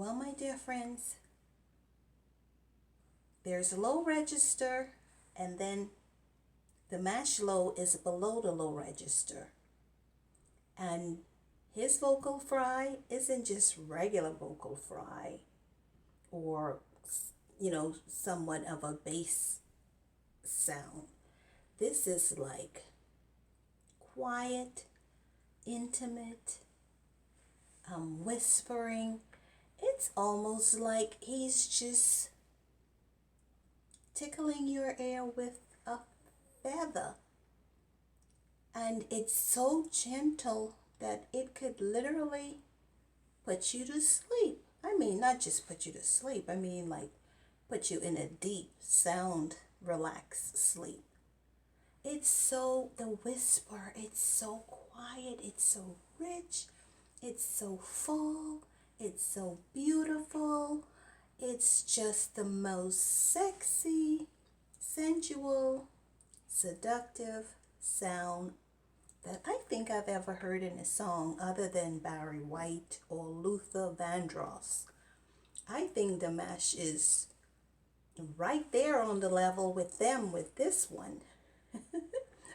Well, my dear friends, there's a low register, and then the Dimash low is below the low register. And his vocal fry isn't just regular vocal fry or, somewhat of a bass sound. This is like quiet, intimate, whispering. It's almost like he's just tickling your ear with a feather. And it's so gentle that it could literally put you to sleep. I mean, not just put you to sleep. I mean, like, put you in a deep, sound, relaxed sleep. The whisper, it's so quiet, it's so rich, it's so full, it's so beautiful. It's just the most sexy, sensual, seductive sound that I think I've ever heard in a song other than Barry White or Luther Vandross. I think Dimash is right there on the level with them with this one.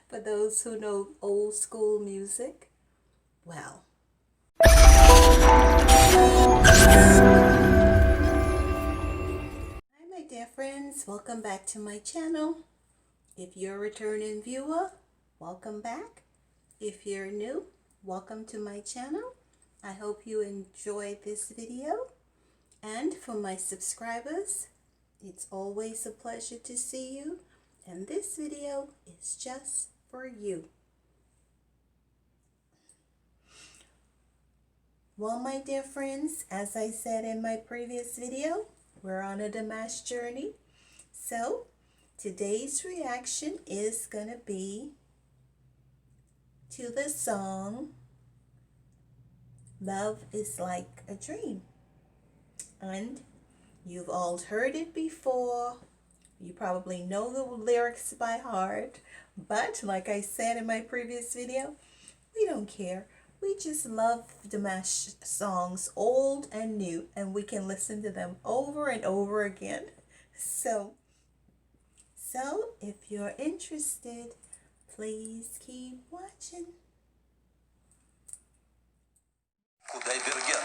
For those who know old school music, well. Hi, my dear friends. Welcome back to my channel. If you're a returning viewer, welcome back. If you're new, welcome to my channel. I hope you enjoyed this video. And for my subscribers, it's always a pleasure to see you. And this video is just for you. Well, my dear friends, as I said in my previous video, we're on a Dimash journey. So today's reaction is going to be to the song Love is Like a Dream. And you've all heard it before. You probably know the lyrics by heart. But like I said in my previous video, we don't care. We just love Dimash songs, old and new, and we can listen to them over and over again. So if you're interested, please keep watching. Кудайберген.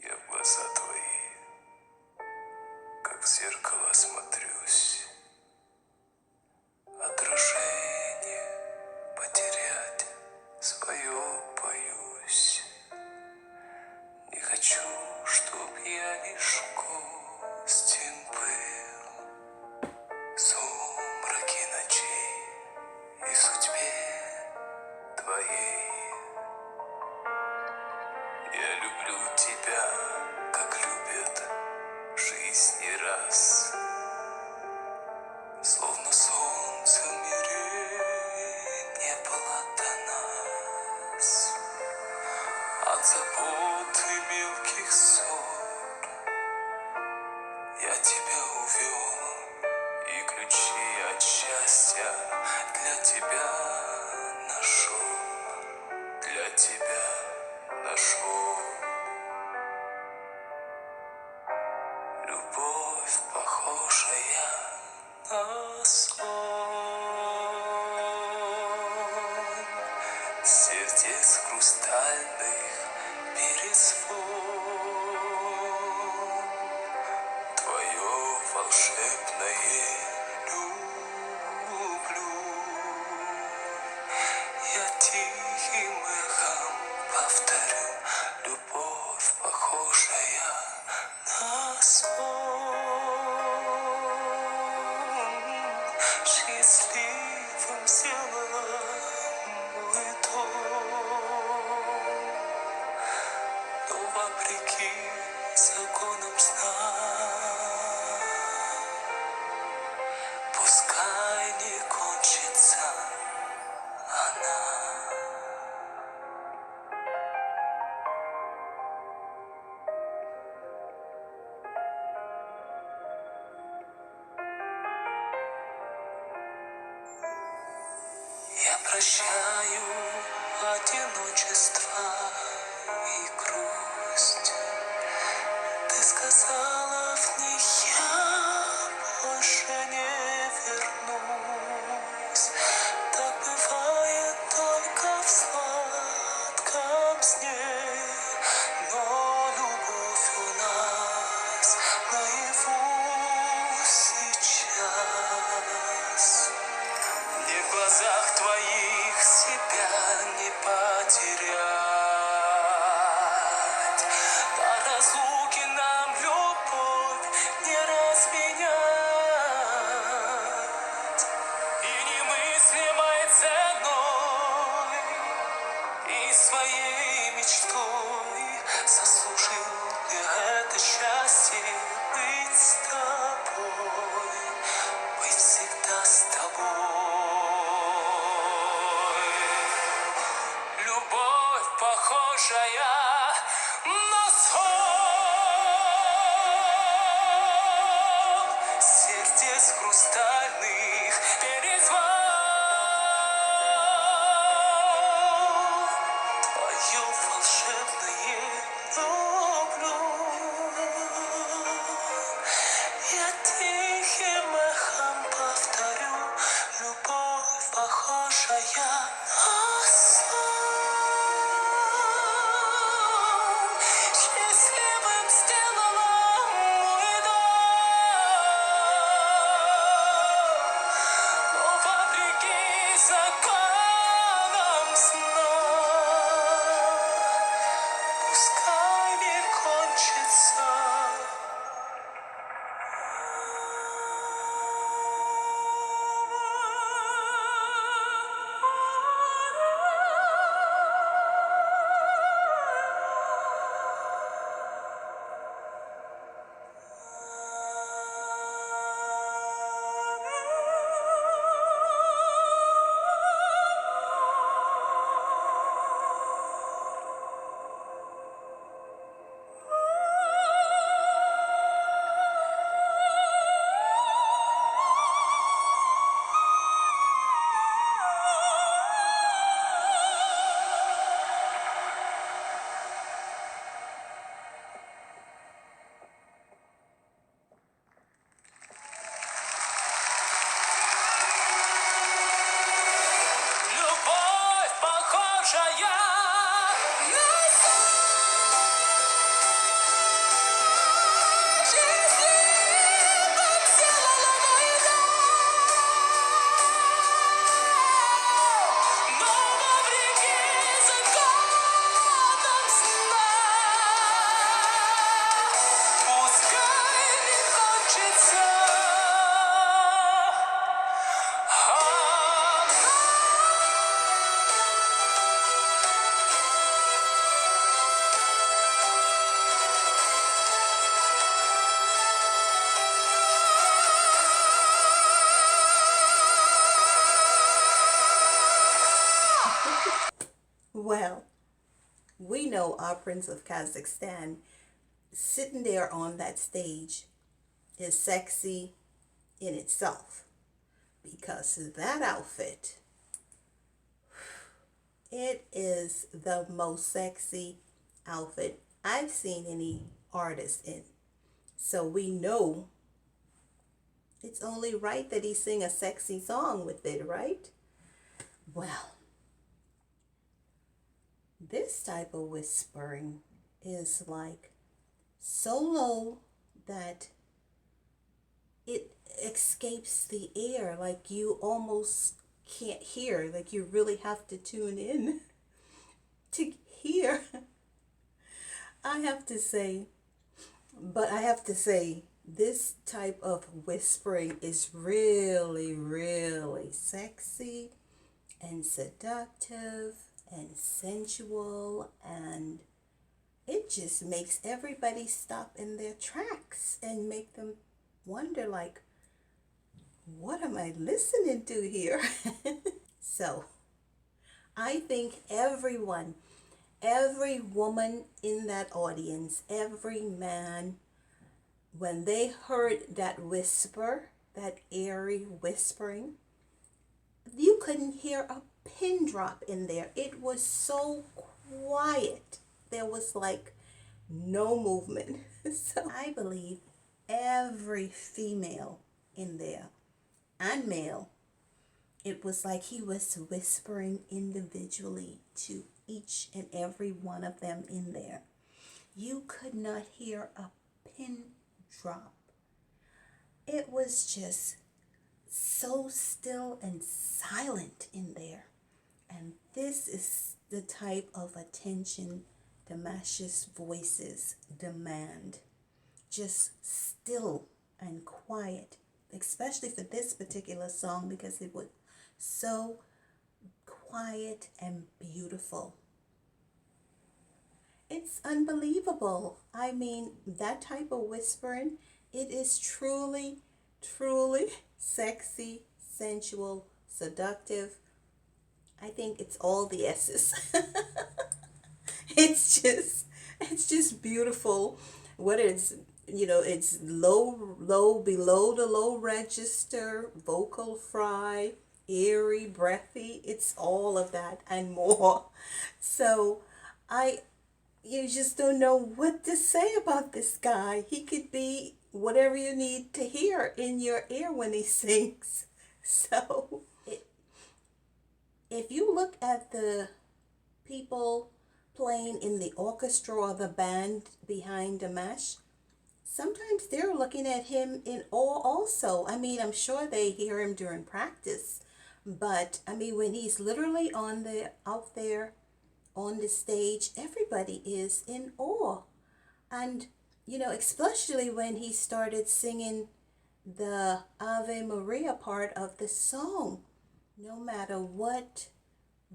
Я в глаза твои, как в зеркало смотрюсь, отражение потерять свое боюсь. Не хочу, чтоб я лишь гостем был в сумраке ночей и судьбе твоей. Я люблю тебя, как любят жизнь не раз, словно солнце в мире не было до нас. От забот и мелких ссор я тебя увел, и ключи от счастья для тебя нашел, для тебя нашел. Любовь, похожая на сон, сердец хрустальных перезвон, твое волшебное люблю. Я тихим эхом повторю: любовь, похожая на сон. Счастливым сделала мой дом, но вопреки законам сна. Пускай Я прощаю одиночество и грусть. Ты сказала, в них я больше не вернусь. Так бывает только в сладком сне, но любовь у нас наяву сейчас. Мне в глазах твоих себя не потерять. До разлуки нам любовь не разменять. И немыслимой ценой, и своей мечтой заслужил я это счастье быть с тобой, быть всегда с тобой. Любовь, похожая на сон, сердец хрустальных перезвон. Твое волшебное люблю. Я тихим эхом повторю: любовь, похожая на сон. Счастливым сделала мой дом, но вопреки законам сна, пускай мир кончится. Любовь, похожая на сон, счастливым сделала мой дом, но вопреки законам сна, пускай мир кончится. Well, we know our Prince of Kazakhstan sitting there on that stage is sexy in itself, because that outfit, it is the most sexy outfit I've seen any artist in. So we know it's only right that he sing a sexy song with it, right? Well, this type of whispering is like so low that it escapes the air, like you almost can't hear, like you really have to tune in to hear. I have to say, this type of whispering is really, really sexy and seductive and sensual, and it just makes everybody stop in their tracks and make them wonder, like, what am I listening to here? So I think everyone, every woman in that audience, every man, when they heard that whisper, that airy whispering, you couldn't hear a pin drop in there. It was so quiet. There was like no movement. So I believe every female in there and male, it was like he was whispering individually to each and every one of them in there. You could not hear a pin drop. It was just so still and silent in there. And this is the type of attention Dimash's voices demand. Just still and quiet, especially for this particular song because it was so quiet and beautiful. It's unbelievable. I mean, that type of whispering, it is truly, truly sexy, sensual, seductive. I think it's all the S's. it's just beautiful. Whether it's, it's low, below the low register, vocal fry, airy, breathy. It's all of that and more. So you just don't know what to say about this guy. He could be whatever you need to hear in your ear when he sings. So if you look at the people playing in the orchestra or the band behind Dimash, sometimes they're looking at him in awe also. I mean, I'm sure they hear him during practice, but I mean, when he's literally out there on the stage, everybody is in awe. And, especially when he started singing the Ave Maria part of the song, no matter what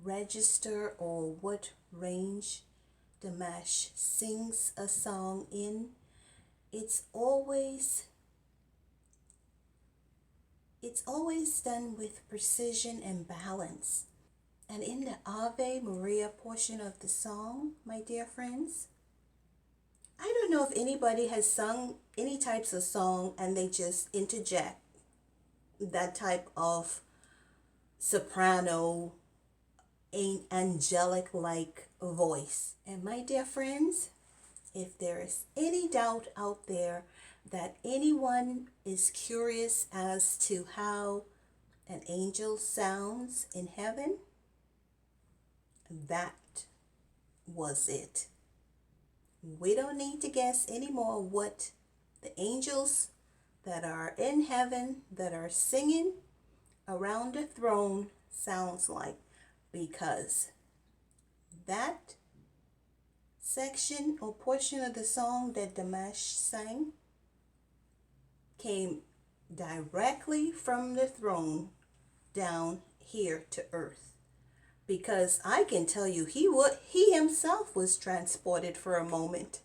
register or what range Dimash sings a song in, it's always done with precision and balance. And in the Ave Maria portion of the song, my dear friends, I don't know if anybody has sung any types of song and they just interject that type of soprano, angelic like voice. And my dear friends, if there is any doubt out there that anyone is curious as to how an angel sounds in heaven, that was it. We don't need to guess anymore what the angels that are in heaven that are singing around the throne sounds like, because that section or portion of the song that Dimash sang came directly from the throne down here to earth. Because I can tell you, he himself was transported for a moment.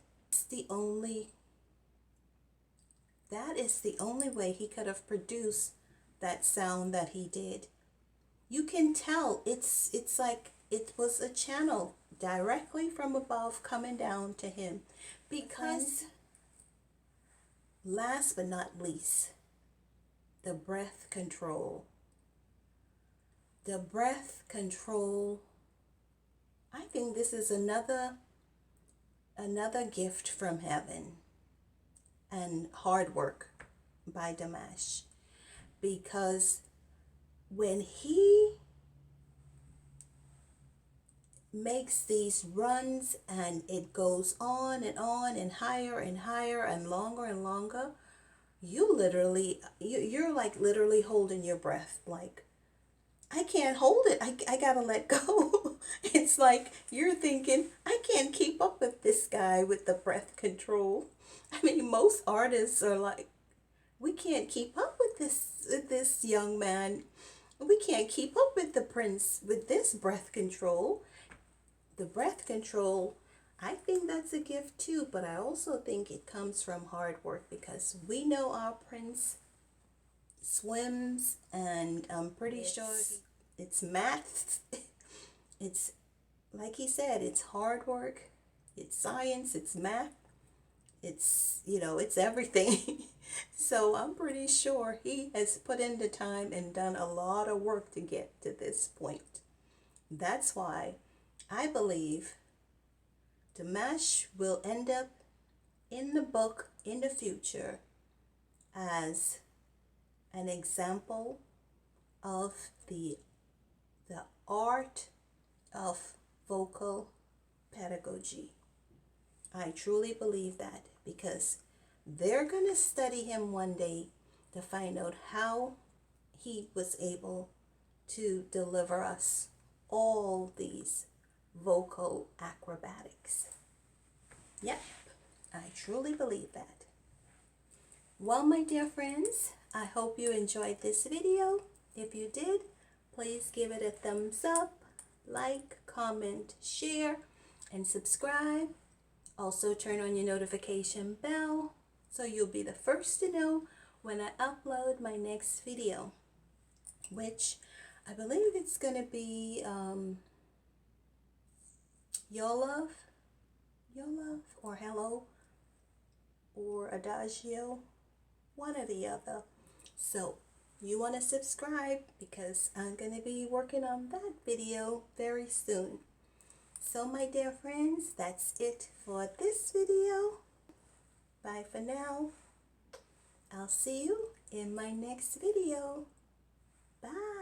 That is the only way he could have produced that sound that he did. You can tell it's like it was a channel directly from above coming down to him. Because last but not least, the breath control. The breath control, I think this is another gift from heaven and hard work by Dimash. Because when he makes these runs and it goes on and higher and longer, you're like literally holding your breath. Like, I can't hold it. I gotta let go. It's like you're thinking, I can't keep up with this guy with the breath control. I mean, most artists are like, we can't keep up with this young man. We can't keep up with the prince with this breath control. The breath control, I think that's a gift too, but I also think it comes from hard work, because we know our prince swims, and I'm pretty sure it's math. It's like he said, it's hard work, it's science, it's math, it's it's everything. So I'm pretty sure he has put in the time and done a lot of work to get to this point. That's why I believe Dimash will end up in the book in the future as an example of the art of vocal pedagogy. I truly believe that, because they're going to study him one day to find out how he was able to deliver us all these vocal acrobatics. Yep, I truly believe that. Well, my dear friends, I hope you enjoyed this video. If you did, please give it a thumbs up, like, comment, share, and subscribe. Also, turn on your notification bell so you'll be the first to know when I upload my next video, which I believe it's going to be Your Love, or Hello, or Adagio, one or the other. So you want to subscribe, because I'm going to be working on that video very soon. So my dear friends, that's it for this video. Bye for now. I'll see you in my next video. Bye.